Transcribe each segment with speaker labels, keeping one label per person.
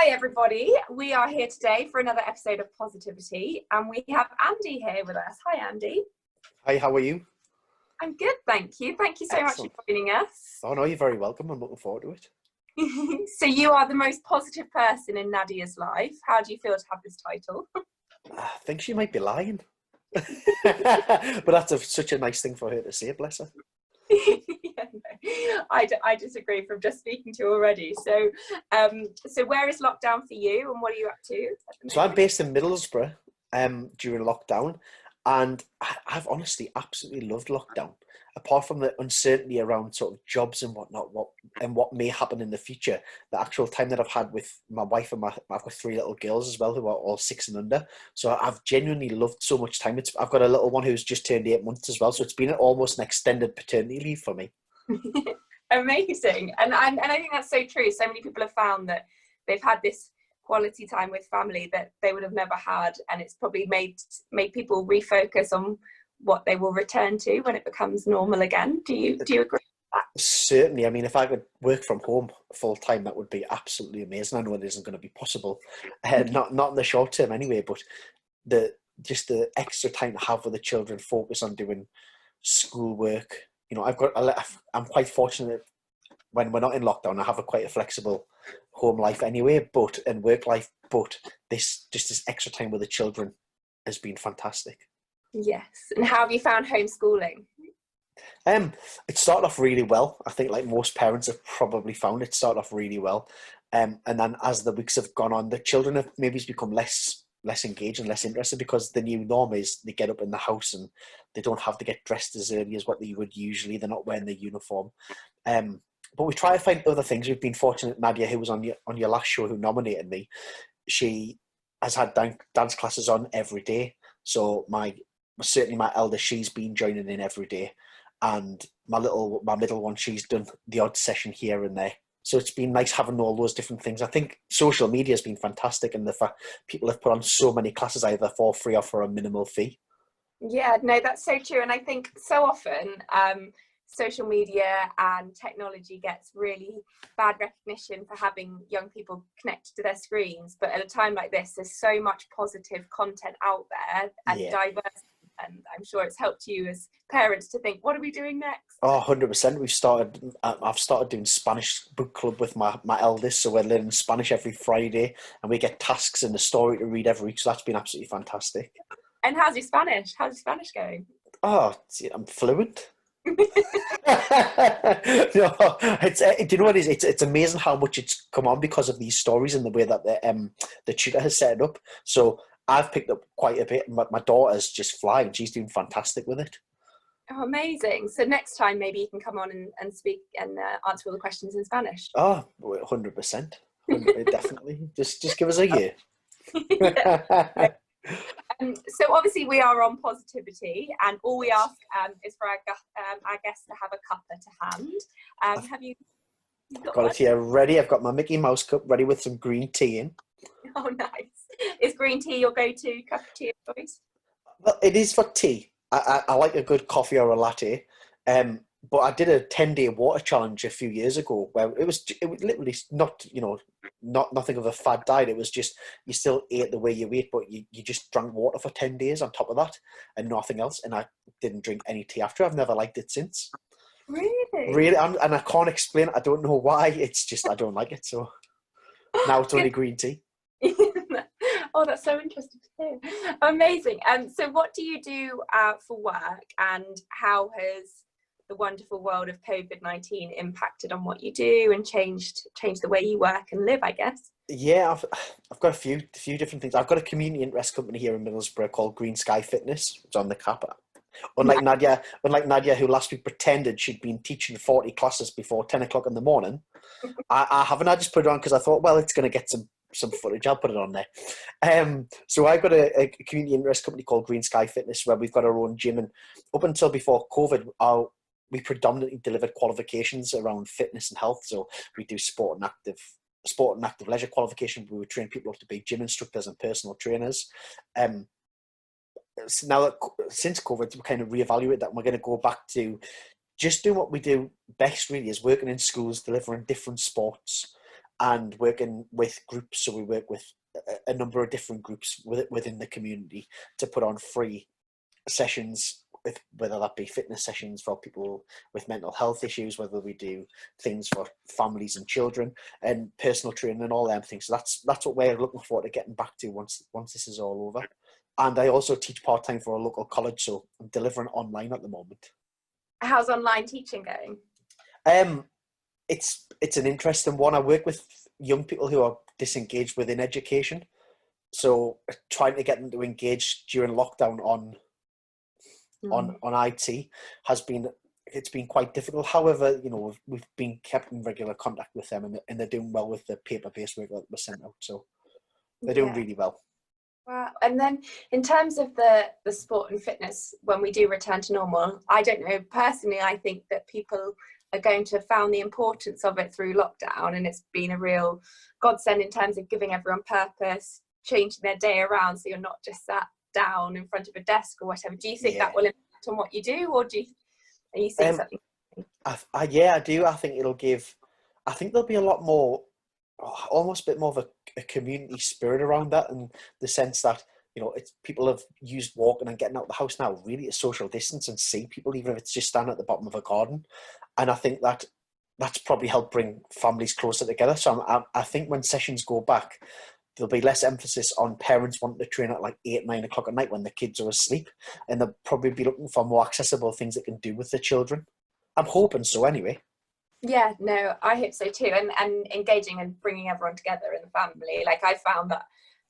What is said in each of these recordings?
Speaker 1: everybody. We are here today for another episode of Positivity, and we have Andy here with us. Hi, Andy.
Speaker 2: Hi, how are you?
Speaker 1: I'm good, thank you. Thank you so
Speaker 2: Excellent.
Speaker 1: much for joining us.
Speaker 2: Oh no, you're very welcome. I'm looking forward to it.
Speaker 1: So you are the most positive person in Nadia's life. How do you feel to have this title?
Speaker 2: I think she might be lying. But that's such a nice thing for her to say, bless her.
Speaker 1: Yeah, no, I disagree from just speaking to you already. So where is lockdown for you, and what are you up to?
Speaker 2: So I'm based in Middlesbrough during lockdown, and I've honestly absolutely loved lockdown. Apart from the uncertainty around sort of jobs and whatnot, what may happen in the future, the actual time that I've had with my wife and I've got 3 little girls as well who are all 6 and under. So I've genuinely loved so much time. I've got a little one who's just turned 8 months as well. So it's been almost an extended paternity leave for me.
Speaker 1: Amazing. And I think that's so true. So many people have found that they've had this quality time with family that they would have never had, and it's probably made people refocus on what they will return to when it becomes normal again. Do you agree with that?
Speaker 2: Certainly. I mean, if I could work from home full time, that would be absolutely amazing. I know it isn't going to be possible, not in the short term anyway. But the extra time to have with the children, focus on doing schoolwork. You know, I'm quite fortunate when we're not in lockdown. I have quite a flexible home life anyway, and work life. But this extra time with the children has been fantastic.
Speaker 1: Yes. And how have you found homeschooling?
Speaker 2: It started off really well. I think, like most parents have probably found, it started off really well. And then as the weeks have gone on, the children have maybe become less engaged and less interested, because the new norm is they get up in the house and they don't have to get dressed as early as what they would usually. They're not wearing their uniform. But we try to find other things. We've been fortunate. Nadia, who was on your last show, who nominated me, she has had dance classes on every day. So certainly my eldest, she's been joining in every day, and my middle one, she's done the odd session here and there. So it's been nice having all those different things. I think social media has been fantastic, and the fact people have put on so many classes either for free or for a minimal fee.
Speaker 1: Yeah, no, that's so true. And I think so often social media and technology gets really bad recognition for having young people connected to their screens. But at a time like this, there's so much positive content out there and diverse. And I'm sure it's helped you as parents to think, what are we doing next?
Speaker 2: Oh, 100%. I've started doing Spanish book club with my eldest. So we're learning Spanish every Friday, and we get tasks and a story to read every week. So that's been absolutely fantastic.
Speaker 1: And how's your Spanish? How's your Spanish going?
Speaker 2: Oh, I'm fluent. No, do you know what it is? It's amazing how much it's come on because of these stories and the way that the tutor has set it up. So I've picked up quite a bit. My daughter's just flying. She's doing fantastic with it.
Speaker 1: Oh, amazing. So next time maybe you can come on and speak and answer all the questions in Spanish.
Speaker 2: Oh, 100%. Definitely. Just give us a year.
Speaker 1: So obviously we are on Positivity, and all we ask is for our guests to have a cuppa to hand. Have you
Speaker 2: got it here ready? I've got my Mickey Mouse cup ready with some green tea in.
Speaker 1: Oh, nice. Is green tea your go-to cup of tea of choice?
Speaker 2: Well, it is for tea. I like a good coffee or a latte. But I did a 10-day water challenge a few years ago where it was literally not nothing of a fad diet. It was just, you still ate the way you ate, but you just drank water for 10 days on top of that and nothing else. And I didn't drink any tea after. I've never liked it since.
Speaker 1: Really?
Speaker 2: And I can't explain it. I don't know why. It's just, I don't like it. So now it's only green tea.
Speaker 1: Oh, that's so interesting to hear. Amazing. So what do you do for work, and how has the wonderful world of COVID-19 impacted on what you do and changed the way you work and live, I guess?
Speaker 2: Yeah, I've got a few different things. I've got a community interest company here in Middlesbrough called Green Sky Fitness. It's on the cap. Unlike Nadia, who last week pretended she'd been teaching 40 classes before 10 o'clock in the morning, I haven't. I just put it on because I thought, well, it's going to get some footage. I'll put it on there. So I've got a community interest company called Green Sky Fitness, where we've got our own gym, and up until before COVID, we predominantly delivered qualifications around fitness and health. So we do sport and active leisure qualification. We would train people up to be gym instructors and personal trainers. So now that since COVID, we kind of reevaluate that, and we're going to go back to just doing what we do best, really, is working in schools, delivering different sports and working with groups. So we work with a number of different groups within the community to put on free sessions, whether that be fitness sessions for people with mental health issues, whether we do things for families and children, and personal training and all them things. So that's what we're looking forward to getting back to once this is all over. And I also teach part-time for a local college, so I'm delivering online at the moment.
Speaker 1: How's online teaching going?
Speaker 2: It's an interesting one. I work with young people who are disengaged within education, so trying to get them to engage during lockdown on IT it's been quite difficult. However, we've been kept in regular contact with them, and they're doing well with the paper-based work that was sent out. So they're doing really well.
Speaker 1: Wow. And then in terms of the sport and fitness, when we do return to normal, I don't know, personally, I think that people are going to have found the importance of it through lockdown, and it's been a real godsend in terms of giving everyone purpose, changing their day around so you're not just sat down in front of a desk or whatever. Do you think that will impact on what you do, or are you seeing something?
Speaker 2: I do. I think there'll be a lot more, almost a bit more of a community spirit around that, in the sense that people have used walking and getting out of the house now really a social distance and see people, even if it's just standing at the bottom of a garden. And I think that's probably helped bring families closer together. So I think when sessions go back, there'll be less emphasis on parents wanting to train at like 8, 9 o'clock at night when the kids are asleep, and they'll probably be looking for more accessible things they can do with the children. I'm hoping so anyway. Yeah,
Speaker 1: no, I hope so too. And engaging and bringing everyone together in the family. Like I found that,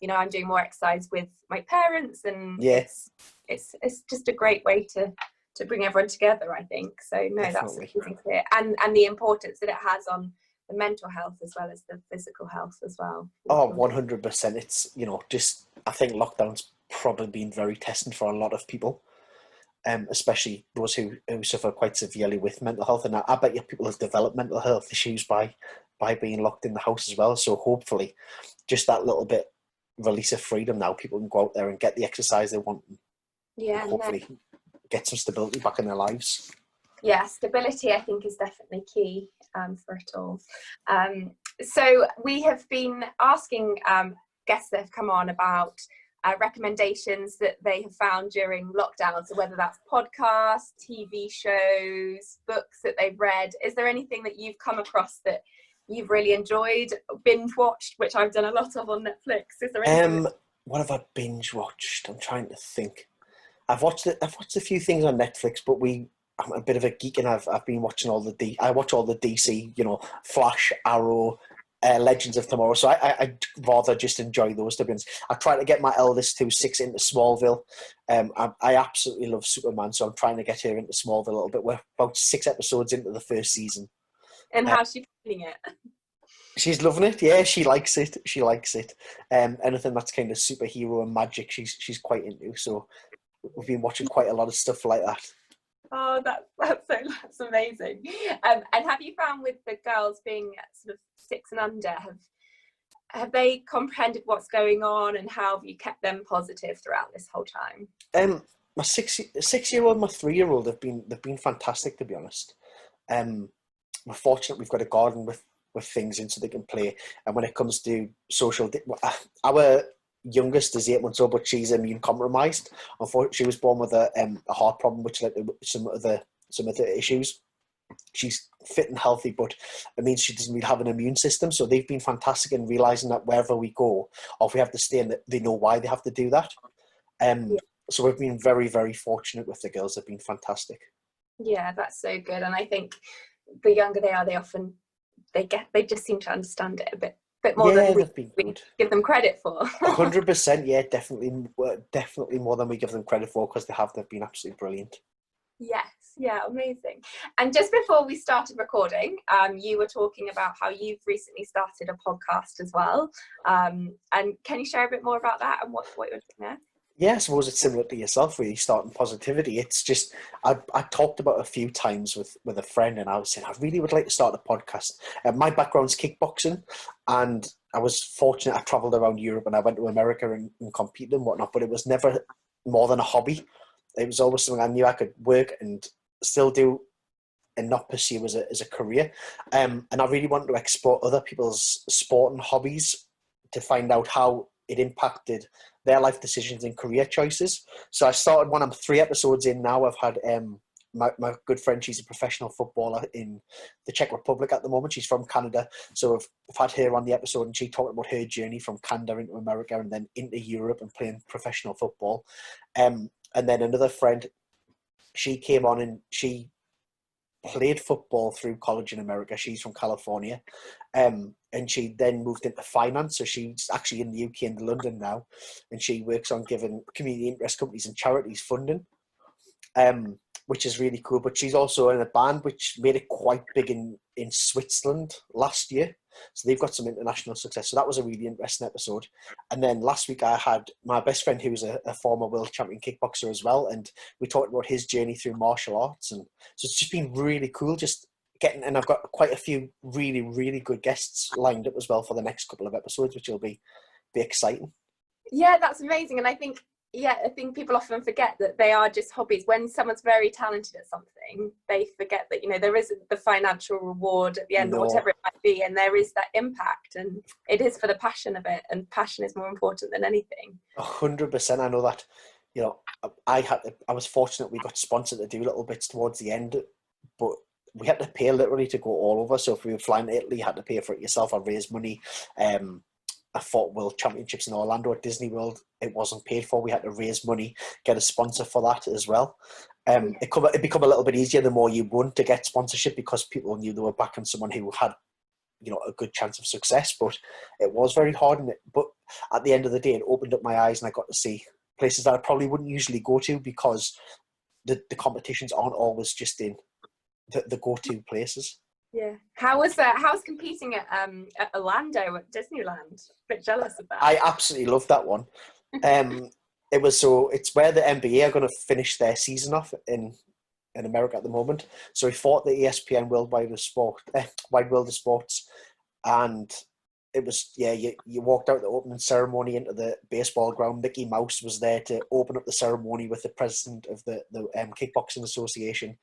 Speaker 1: I'm doing more exercise with my parents, and it's just a great way to bring everyone together, I think. So no, definitely. That's amazing to hear. And the importance that it has on the mental health as well as the physical health as well.
Speaker 2: Oh, 100%. It's, I think lockdown's probably been very testing for a lot of people, especially those who suffer quite severely with mental health. And I bet you people have developed mental health issues by being locked in the house as well. So hopefully just that little bit release of freedom now, people can go out there and get the exercise they want. And hopefully get some stability back in their lives.
Speaker 1: Yeah, stability I think is definitely key for it all. So we have been asking guests that have come on about recommendations that they have found during lockdown. So whether that's podcasts, TV shows, books that they've read. Is there anything that you've come across that you've really enjoyed, binge watched, which I've done a lot of on Netflix? Is there anything?
Speaker 2: What have I binge watched? I'm trying to think. I've watched a few things on Netflix, but I'm a bit of a geek, and I've been watching I watch all the DC, Flash, Arrow, Legends of Tomorrow. So I'd rather just enjoy those, to be honest. I try to get my eldest who's 6 into Smallville. I absolutely love Superman, so I'm trying to get her into Smallville a little bit. We're about 6 episodes into the first season.
Speaker 1: And how's she feeling it?
Speaker 2: She's loving it. Yeah, she likes it. Anything that's kind of superhero and magic, she's quite into. So we've been watching quite a lot of stuff like that.
Speaker 1: Oh, that's amazing. And have you found with the girls being sort of 6 and under, have they comprehended what's going on, and how have you kept them positive throughout this whole time?
Speaker 2: My 6-year-old, my 3-year-old have been fantastic, to be honest. We're fortunate we've got a garden with things in so they can play. And when it comes to our youngest is 8 months old, but she's immune compromised. Unfortunately, she was born with a heart problem, which led to some of the issues. She's fit and healthy, but it means she doesn't really have an immune system. So they've been fantastic in realizing that wherever we go, or if we have to stay in, they know why they have to do that. So we've been very, very fortunate with the girls. They've been fantastic.
Speaker 1: Yeah, that's so good. And I think the younger they are, they just seem to understand it a bit more than we give them credit for.
Speaker 2: 100%, yeah, definitely more than we give them credit for, because they've been absolutely brilliant.
Speaker 1: Yes, yeah, amazing. And just before we started recording, you were talking about how you've recently started a podcast as well. And can you share a bit more about that and what you're doing there?
Speaker 2: Yeah, I suppose it's similar to yourself, really, starting Positivity. It's just, I talked about it a few times with a friend, and I was saying, I really would like to start a podcast. My background's kickboxing, and I was fortunate. I travelled around Europe, and I went to America and competed and whatnot, but it was never more than a hobby. It was always something I knew I could work and still do and not pursue as a career. And I really wanted to explore other people's sport and hobbies to find out how it impacted their life decisions and career choices. So I started one. I'm 3 episodes in now. I've had my good friend, she's a professional footballer in the Czech Republic at the moment. She's from Canada. So I've had her on the episode, and she talked about her journey from Canada into America and then into Europe and playing professional football. And then another friend, she came on and she played football through college in America. She's from California. And she then moved into finance. So she's actually in the UK and London now. And she works on giving community interest companies and charities funding. Which is really cool. But she's also in a band which made it quite big in Switzerland last year. So they've got some international success. So that was a really interesting episode. And then last week I had my best friend, who's a former world champion kickboxer as well. And we talked about his journey through martial arts. And so it's just been really cool just getting, and I've got quite a few really, really good guests lined up as well for the next couple of episodes, which will be exciting.
Speaker 1: Yeah, that's amazing. And I think people often forget that they are just hobbies. When someone's very talented at something, they forget that, there isn't the financial reward at the end, or whatever it might be, and there is that impact, and it is for the passion of it, and passion is more important than anything.
Speaker 2: 100%. I know that, I was fortunate we got sponsored to do little bits towards the end, but we had to pay literally to go all over. So if we were flying to Italy, you had to pay for it yourself. I raised money. I fought World Championships in Orlando at Disney World. It wasn't paid for. We had to raise money, get a sponsor for that as well. It become a little bit easier the more you won to get sponsorship, because people knew they were backing someone who had, a good chance of success. But it was very hard. But at the end of the day, it opened up my eyes, and I got to see places that I probably wouldn't usually go to, because the competitions aren't always just in the go-to places.
Speaker 1: Yeah. How's competing at Orlando at Disneyland? A bit jealous of that.
Speaker 2: I absolutely love that one. It's where the NBA are going to finish their season off in America at the moment. So we fought the ESPN Wide World of Sports, and it was, you walked out the opening ceremony into the baseball ground. Mickey Mouse was there to open up the ceremony with the president of the Kickboxing Association.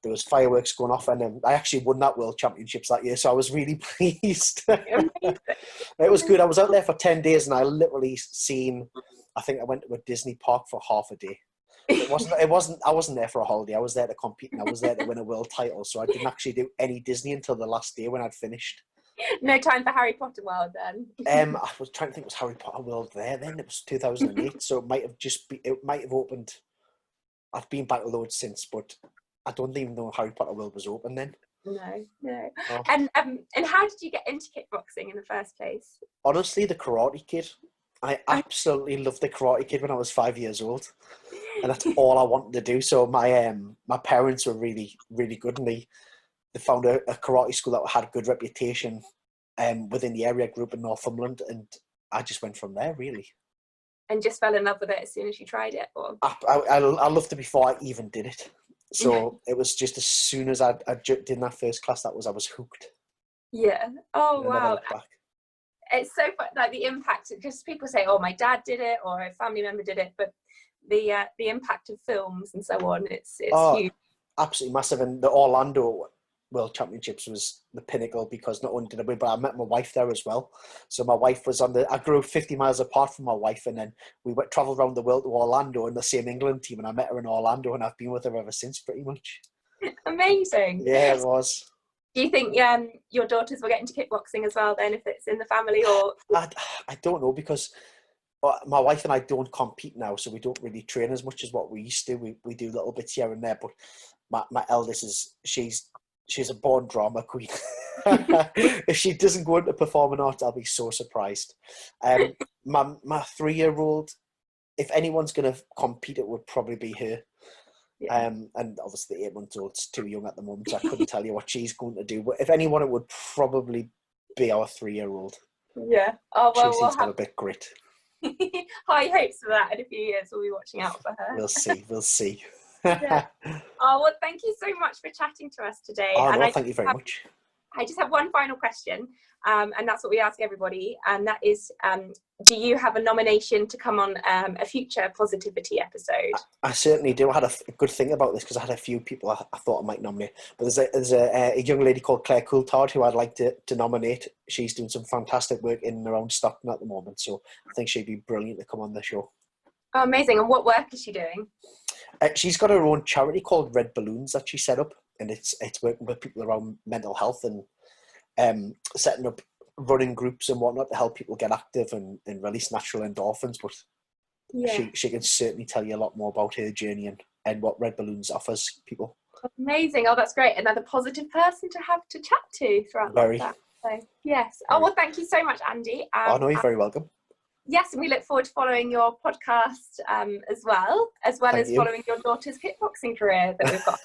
Speaker 2: There was fireworks going off, and I actually won that World Championships that year, so I was really pleased. It was good. I was out there for 10 days, and I literally I think I went to a Disney park for half a day. I wasn't there for a holiday. I was there to compete, and I was there to win a world title, so I didn't actually do any Disney until the last day when I'd finished.
Speaker 1: No time for Harry Potter World then?
Speaker 2: I was trying to think, was Harry Potter World there then? It was 2008, so it might have opened. I've been back loads since, but I don't even know Harry Potter World was open then.
Speaker 1: No.
Speaker 2: Oh.
Speaker 1: And how did you get into kickboxing in the first place?
Speaker 2: Honestly, the Karate Kid. I absolutely loved the Karate Kid when I was 5 years old, and that's all I wanted to do. So my parents were really, really good, and they found a karate school that had a good reputation within the area group in Northumberland, and I just went from there, really.
Speaker 1: And just fell in love with it as soon as you tried it? Or?
Speaker 2: I loved it before I even did it. So it was just as soon as I jumped in that first class, I was hooked.
Speaker 1: Yeah. Oh, wow.
Speaker 2: Back.
Speaker 1: It's so fun, like the impact. Just people say, "Oh, my dad did it," or a family member did it, but the impact of films and so on, it's huge.
Speaker 2: Absolutely massive. And the Orlando World Championships was the pinnacle, because not only did I win, but I met my wife there as well. So my wife was I grew 50 miles apart from my wife, and then we traveled around the world to Orlando in the same England team, and I met her in Orlando, and I've been with her ever since, pretty much.
Speaker 1: Amazing.
Speaker 2: Yeah, it was.
Speaker 1: Do you think your daughters will get into kickboxing as well then, if it's in the family? Or
Speaker 2: I don't know, because my wife and I don't compete now, so we don't really train as much as what we used to. We do little bits here and there, but my eldest she's a born drama queen. If she doesn't go into performing arts, I'll be so surprised. My 3-year-old, if anyone's going to compete, it would probably be her. Yeah. And obviously the 8-month-old's too young at the moment, so I couldn't tell you what she's going to do. But if anyone, it would probably be our 3-year-old.
Speaker 1: Yeah. Oh, well,
Speaker 2: she's got a bit grit.
Speaker 1: High hopes for that. In a few years, we'll be watching out for her.
Speaker 2: We'll see.
Speaker 1: Yeah. Oh, well, thank you so much for chatting to us today.
Speaker 2: Oh, no, thank you very much.
Speaker 1: I just have one final question, and that's what we ask everybody, and that is, do you have a nomination to come on a future Positivity episode?
Speaker 2: I certainly do. I had a good thing about this because I had a few people I thought I might nominate. But there's a young lady called Claire Coulthard who I'd like to nominate. She's doing some fantastic work in and around Stockton at the moment, so I think she'd be brilliant to come on the show.
Speaker 1: Oh, amazing. And what work is she doing?
Speaker 2: She's got her own charity called Red Balloons that she set up, and it's working with people around mental health and setting up running groups and whatnot to help people get active and release natural endorphins. But she can certainly tell you a lot more about her journey and what Red Balloons offers people.
Speaker 1: Amazing. Oh, that's great. Another positive person to have to chat to throughout that. So, yes. Oh, well, thank you so much, Andy.
Speaker 2: Oh, no, you're very welcome.
Speaker 1: Yes, and we look forward to following your podcast as well as
Speaker 2: Thank you.
Speaker 1: following your daughter's kickboxing career that we've got.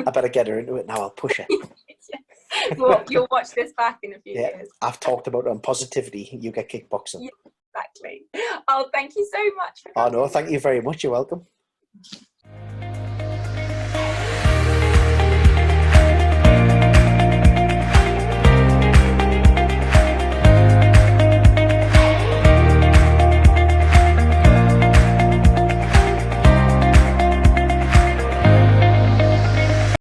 Speaker 2: I better get her into it now. I'll push her.
Speaker 1: Well, you'll watch this back in a few years.
Speaker 2: I've talked about it on Positivity. You get kickboxing.
Speaker 1: Yeah, exactly. Oh, thank you so much for coming.
Speaker 2: Oh, no, thank you very much. You're welcome.